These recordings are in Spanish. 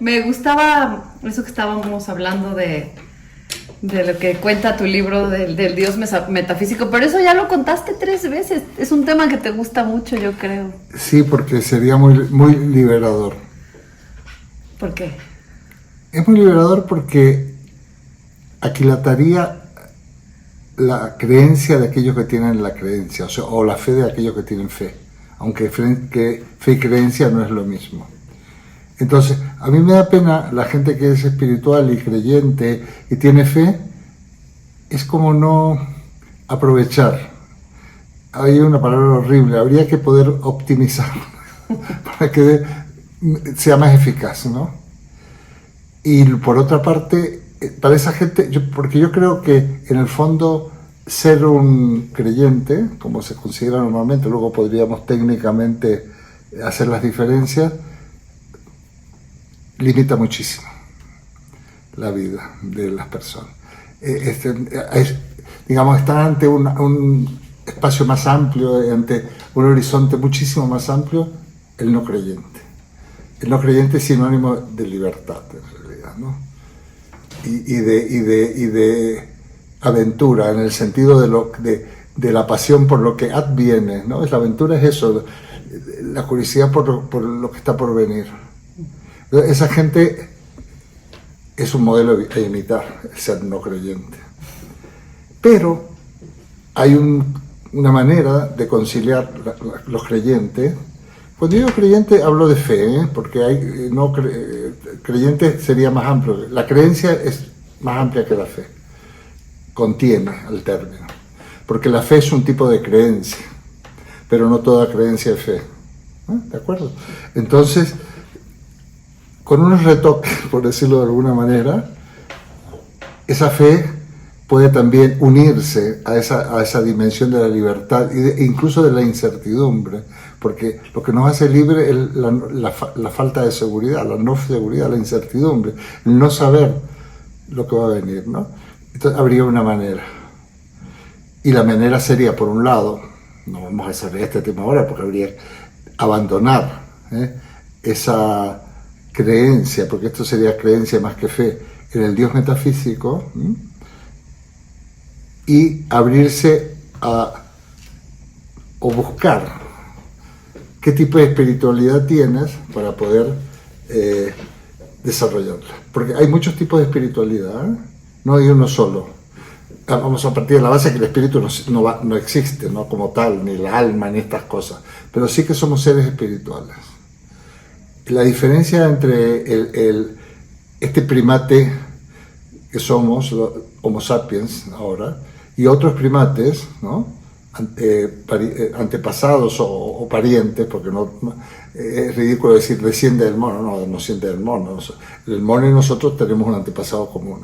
me gustaba eso que estábamos hablando de lo que cuenta tu libro del Dios metafísico, pero eso ya lo contaste 3 veces. Es un tema que te gusta mucho, yo creo. Sí, porque sería muy liberador. ¿Por qué? Es muy liberador porque aquilataría la creencia de aquellos que tienen la creencia, o la fe de aquellos que tienen fe, aunque fe y creencia no es lo mismo. Entonces, a mí me da pena la gente que es espiritual y creyente y tiene fe, es como no aprovechar. Hay una palabra horrible, habría que poder optimizar para que sea más eficaz, ¿no? Y por otra parte, para esa gente, porque yo creo que en el fondo ser un creyente, como se considera normalmente, luego podríamos técnicamente hacer las diferencias, limita muchísimo la vida de las personas. Digamos, están ante un espacio más amplio, ante un horizonte muchísimo más amplio, el no creyente. El no creyente es sinónimo de libertad, en realidad, ¿no? Y de aventura, en el sentido de la pasión por lo que adviene, ¿no? La aventura es eso, la curiosidad por lo que está por venir. Esa gente es un modelo a imitar, el ser no creyente. Pero hay una manera de conciliar los creyentes. Cuando digo creyente hablo de fe, porque hay creyente sería más amplio. La creencia es más amplia que la fe. Contiene el término. Porque la fe es un tipo de creencia, pero no toda creencia es fe. ¿De acuerdo? Entonces, con unos retoques, por decirlo de alguna manera, esa fe puede también unirse a esa dimensión de la libertad e incluso de la incertidumbre, porque lo que nos hace libre es la falta de seguridad, la no seguridad, la incertidumbre, el no saber lo que va a venir, ¿no? Entonces habría una manera. Y la manera sería, por un lado, no vamos a hacer este tema ahora porque habría que abandonar esa creencia, porque esto sería creencia más que fe, en el Dios metafísico, y abrirse o buscar qué tipo de espiritualidad tienes para poder desarrollarla. Porque hay muchos tipos de espiritualidad, no hay uno solo. Vamos a partir de la base que el espíritu no existe, ¿no? Como tal, ni el alma, ni estas cosas, pero sí que somos seres espirituales. La diferencia entre este primate que somos, Homo sapiens ahora, y otros primates, ¿no? Antepasados o parientes, porque es ridículo decir desciende del mono, no desciende del mono. El mono y nosotros tenemos un antepasado común.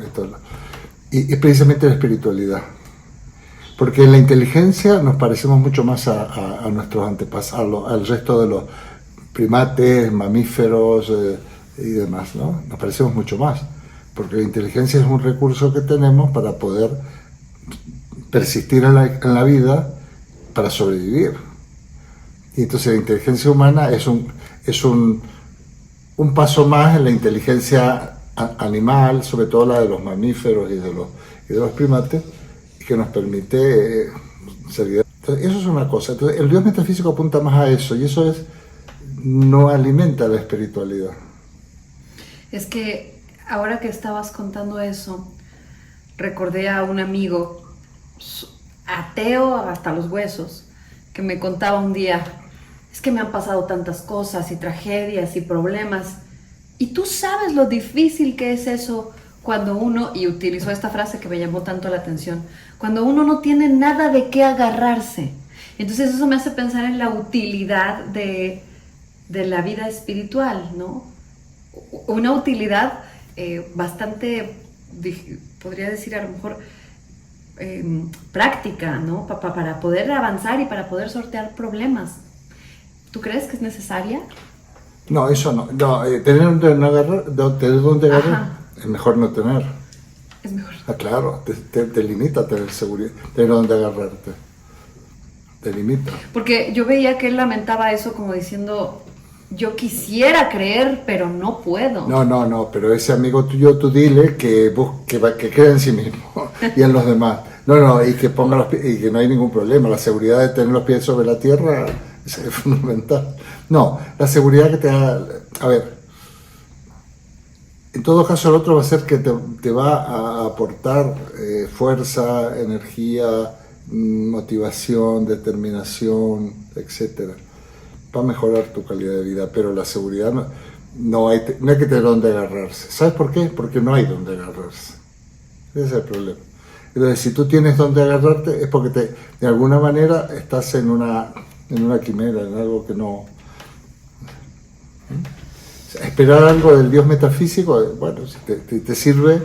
Y es precisamente la espiritualidad. Porque en la inteligencia nos parecemos mucho más a nuestros antepasados, al resto de los primates, mamíferos y demás, ¿no? Nos parecemos mucho más, porque la inteligencia es un recurso que tenemos para poder persistir en la vida, para sobrevivir. Y entonces la inteligencia humana es un paso más en la inteligencia animal, sobre todo la de los mamíferos y de los primates, que nos permite seguir. Entonces, eso es una cosa. Entonces, el Dios metafísico apunta más a eso, y eso no alimenta la espiritualidad. Es que ahora que estabas contando eso, recordé a un amigo ateo hasta los huesos que me contaba un día: es que me han pasado tantas cosas y tragedias y problemas, y tú sabes lo difícil que es eso cuando uno, y utilizó esta frase que me llamó tanto la atención, cuando uno no tiene nada de qué agarrarse. Entonces eso me hace pensar en la utilidad de la vida espiritual, ¿no? Una utilidad bastante, podría decir a lo mejor, práctica, ¿no? Para poder avanzar y para poder sortear problemas. ¿Tú crees que es necesaria? No, eso no. Tener donde agarrar, es mejor no tener. Es mejor. Claro, te limita a tener seguridad, tener donde agarrarte. Te limita. Porque yo veía que él lamentaba eso como diciendo: yo quisiera creer, pero no puedo. No, pero ese amigo tuyo, tú dile que crea en sí mismo y en los demás. Y que ponga y que no hay ningún problema. La seguridad de tener los pies sobre la tierra es fundamental. No, la seguridad que te da... A ver, en todo caso el otro va a ser que te va a aportar fuerza, energía, motivación, determinación, etcétera. Va a mejorar tu calidad de vida, pero la seguridad no hay que tener dónde agarrarse. ¿Sabes por qué? Porque no hay dónde agarrarse. Ese es el problema. Entonces, si tú tienes dónde agarrarte, es porque de alguna manera estás en una quimera, en algo que no... Esperar algo del Dios metafísico, bueno, te sirve,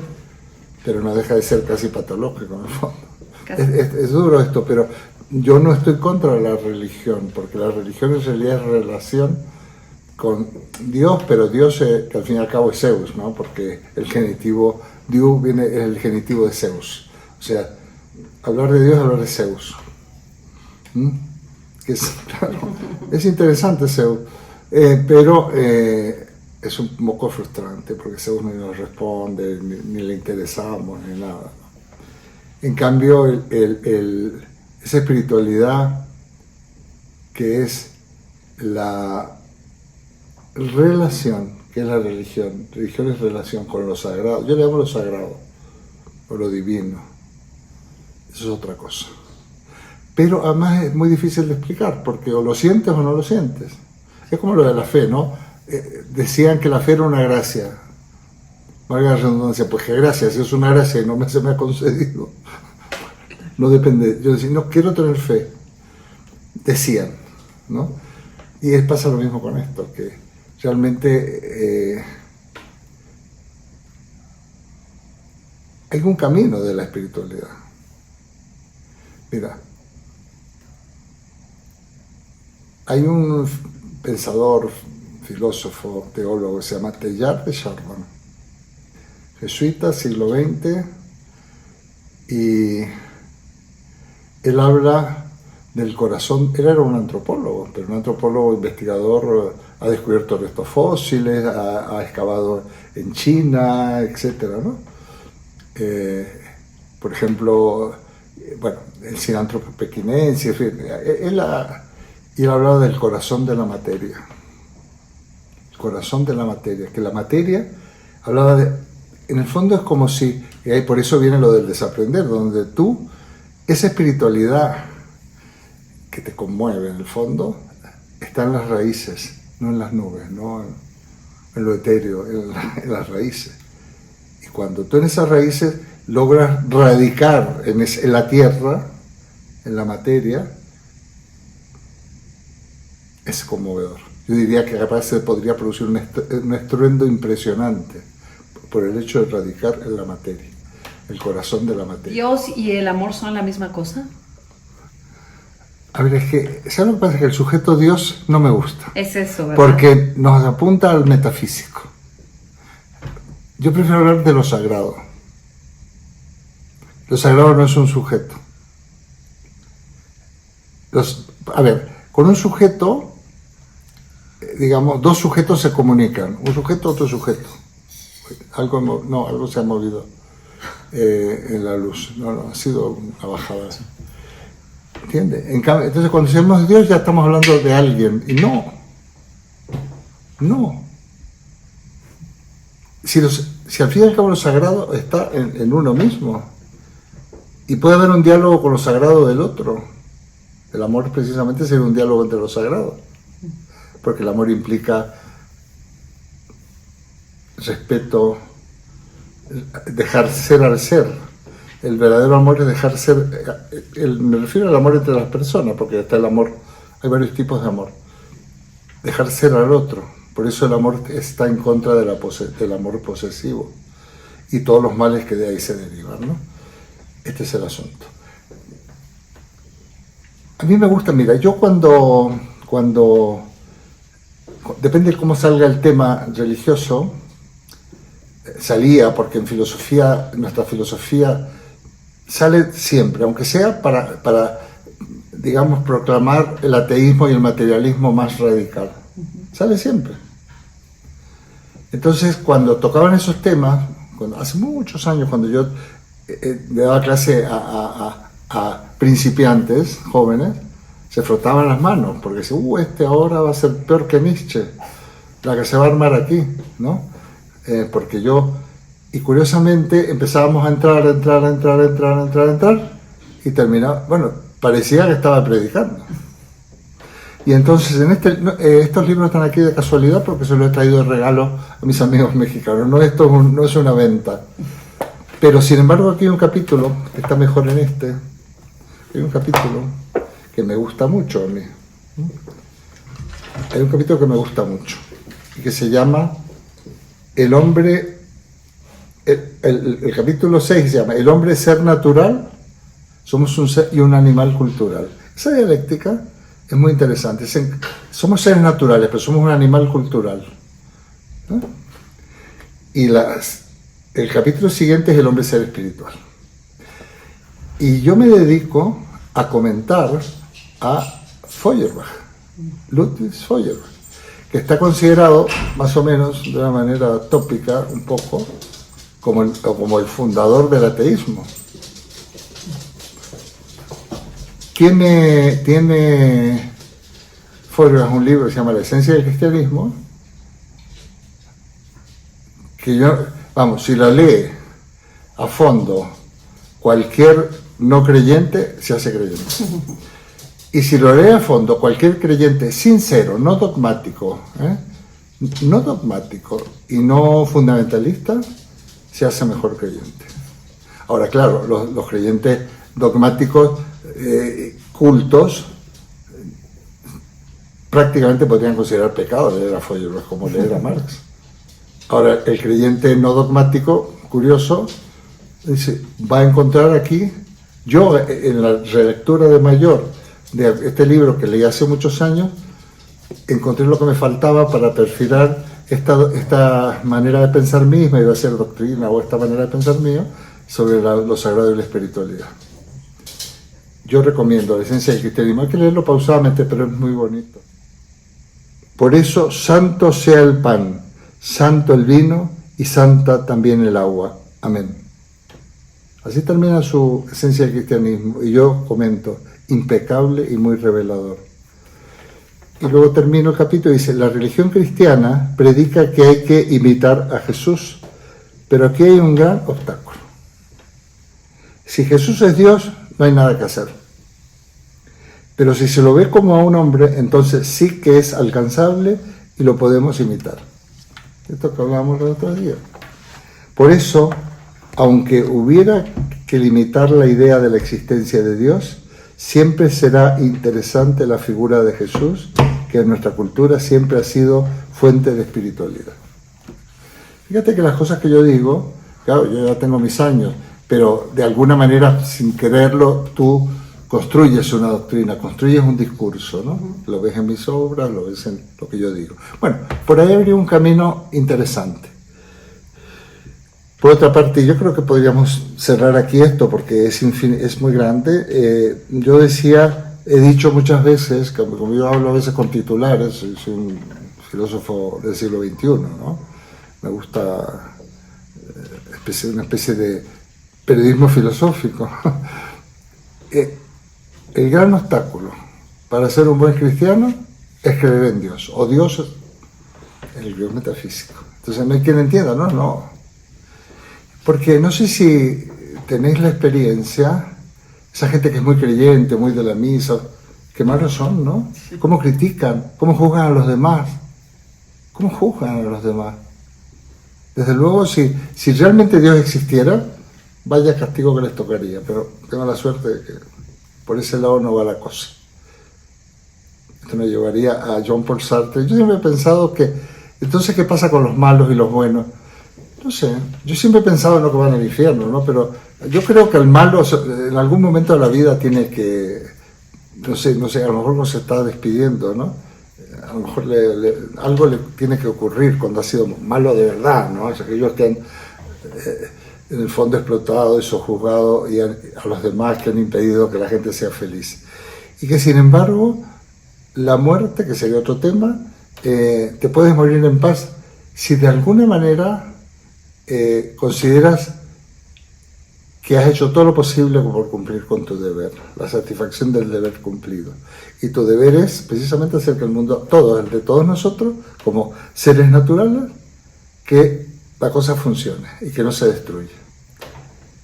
pero no deja de ser casi patológico en el fondo. Es duro esto, pero yo no estoy contra la religión, porque la religión en realidad es relación con Dios, pero Dios que al fin y al cabo es Zeus, ¿no? Porque el genitivo Dios es el genitivo de Zeus. O sea, hablar de Dios es hablar de Zeus. Claro, es interesante Zeus, pero es un poco frustrante porque Zeus ni nos responde, ni le interesamos, ni nada. En cambio, esa espiritualidad que es la relación, que es la religión es relación con lo sagrado, yo le llamo lo sagrado, o lo divino, eso es otra cosa. Pero además es muy difícil de explicar, porque o lo sientes o no lo sientes. Es como lo de la fe, ¿no? Decían que la fe era una gracia. Valga la redundancia, pues qué gracia, si es una gracia y no se me ha concedido. No depende. Yo decía, no quiero tener fe. Decían, ¿no? Y pasa lo mismo con esto, que realmente hay un camino de la espiritualidad. Mira, hay un pensador, filósofo, teólogo que se llama Teilhard de Chardin, jesuita, siglo XX, y él habla del corazón. Él era un antropólogo, pero un antropólogo investigador, ha descubierto restos fósiles, ha excavado en China, etcétera, ¿no? Por ejemplo, bueno, el sinántropo pequinense, en fin, él hablaba del corazón de la materia. El corazón de la materia, que la materia hablaba de... En el fondo es como si, y por eso viene lo del desaprender, donde tú, esa espiritualidad que te conmueve en el fondo, está en las raíces, no en las nubes, no en lo etéreo, en las raíces. Y cuando tú en esas raíces logras radicar en la tierra, en la materia, es conmovedor. Yo diría que capaz se podría producir un estruendo impresionante por el hecho de radicar en la materia, el corazón de la materia. ¿Dios y el amor son la misma cosa? A ver, es que, ¿sabes lo que pasa? Que el sujeto Dios no me gusta. Es eso, ¿verdad? Porque nos apunta al metafísico. Yo prefiero hablar de lo sagrado. Lo sagrado no es un sujeto. A ver, con un sujeto, digamos, dos sujetos se comunican. Un sujeto, otro sujeto. Algo se ha movido en la luz. No, ha sido una bajada. ¿Entiendes? Entonces, cuando decimos Dios, ya estamos hablando de alguien. Y no. Si al fin y al cabo lo sagrado está en uno mismo. Y puede haber un diálogo con lo sagrado del otro. El amor precisamente sería un diálogo entre lo sagrado. Porque el amor implica respeto, dejar ser al ser. El verdadero amor es dejar ser, me refiero al amor entre las personas, porque está el amor, hay varios tipos de amor. Dejar ser al otro. Por eso el amor está en contra del amor posesivo y todos los males que de ahí se derivan, ¿no? Este es el asunto. A mí me gusta, mira, yo cuando depende de cómo salga el tema religioso, salía, porque en filosofía, nuestra filosofía sale siempre, aunque sea para digamos, proclamar el ateísmo y el materialismo más radical. sale siempre. Entonces, cuando tocaban esos temas, hace muchos años, cuando yo le daba clase a principiantes, jóvenes, se frotaban las manos, porque decían, este ahora va a ser peor que Nietzsche, la que se va a armar aquí, ¿no? Porque y curiosamente empezábamos a entrar, y terminaba, bueno, parecía que estaba predicando. Y entonces estos libros están aquí de casualidad porque se los he traído de regalo a mis amigos mexicanos. No es una venta. Pero sin embargo aquí hay un capítulo que está mejor en este. Hay un capítulo que me gusta mucho a mí. Hay un capítulo que me gusta mucho y que se llama El hombre. El capítulo 6 se llama El hombre ser natural, somos un ser y un animal cultural. Esa dialéctica es muy interesante. Somos seres naturales, pero somos un animal cultural, ¿no? Y el capítulo siguiente es el hombre ser espiritual. Y yo me dedico a comentar a Feuerbach, Ludwig Feuerbach, que está considerado más o menos de una manera tópica un poco como el fundador del ateísmo. Tiene Feuerbach un libro que se llama La esencia del cristianismo, que si lo lee a fondo cualquier no creyente, se hace creyente. Y si lo lee a fondo cualquier creyente sincero, no dogmático y no fundamentalista, se hace mejor creyente. Ahora, claro, los creyentes dogmáticos cultos prácticamente podrían considerar pecado leer a Feuerbach como leer a Marx. Ahora, el creyente no dogmático, curioso, dice, va a encontrar aquí, yo en la relectura de mayor de este libro que leí hace muchos años, encontré lo que me faltaba para perfilar esta manera de pensar misma y de hacer doctrina, o esta manera de pensar mía sobre lo sagrado y la espiritualidad. Yo recomiendo La esencia del cristianismo. Hay que leerlo pausadamente, pero es muy bonito. Por eso, santo sea el pan, santo el vino y santa también el agua. Amén. Así termina su esencia del cristianismo. Y yo comento, impecable y muy revelador. Y luego termino el capítulo y dice, la religión cristiana predica que hay que imitar a Jesús, pero aquí hay un gran obstáculo. Si Jesús es Dios, no hay nada que hacer. Pero si se lo ve como a un hombre, entonces sí que es alcanzable y lo podemos imitar. Esto que hablábamos el otro día. Por eso, aunque hubiera que limitar la idea de la existencia de Dios, siempre será interesante la figura de Jesús, que en nuestra cultura siempre ha sido fuente de espiritualidad. Fíjate que las cosas que yo digo, claro, yo ya tengo mis años, pero de alguna manera, sin quererlo, tú construyes una doctrina, construyes un discurso, ¿no? Lo ves en mis obras, lo ves en lo que yo digo. Bueno, por ahí habría un camino interesante. Por otra parte, yo creo que podríamos cerrar aquí esto porque es muy grande. Yo he dicho muchas veces, como yo hablo a veces con titulares, soy un filósofo del siglo XXI, ¿no? Me gusta una especie de periodismo filosófico. El gran obstáculo para ser un buen cristiano es creer en Dios, o Dios es el Dios metafísico. Entonces no hay quien entienda, no. Porque no sé si tenéis la experiencia, esa gente que es muy creyente, muy de la misa, qué malos son, ¿no? ¿Cómo critican? ¿Cómo juzgan a los demás? ¿Cómo juzgan a los demás? Desde luego, si realmente Dios existiera, vaya castigo que les tocaría, pero tengo la suerte de que por ese lado no va la cosa. Esto me llevaría a Jean Paul Sartre. Yo siempre he pensado que, entonces, ¿qué pasa con los malos y los buenos? No sé, yo siempre he pensado en lo que van al infierno, ¿no? Pero yo creo que el malo en algún momento de la vida tiene que, no sé, a lo mejor no se está despidiendo, ¿no? A lo mejor algo le tiene que ocurrir cuando ha sido malo de verdad, ¿no? O sea, que ellos estén en el fondo explotado y sojuzgado y a los demás que han impedido que la gente sea feliz. Y que sin embargo, la muerte, que sería otro tema, te puedes morir en paz si de alguna manera consideras que has hecho todo lo posible por cumplir con tu deber, la satisfacción del deber cumplido. Y tu deber es precisamente hacer que el mundo, el de todos nosotros, como seres naturales, que la cosa funcione y que no se destruya.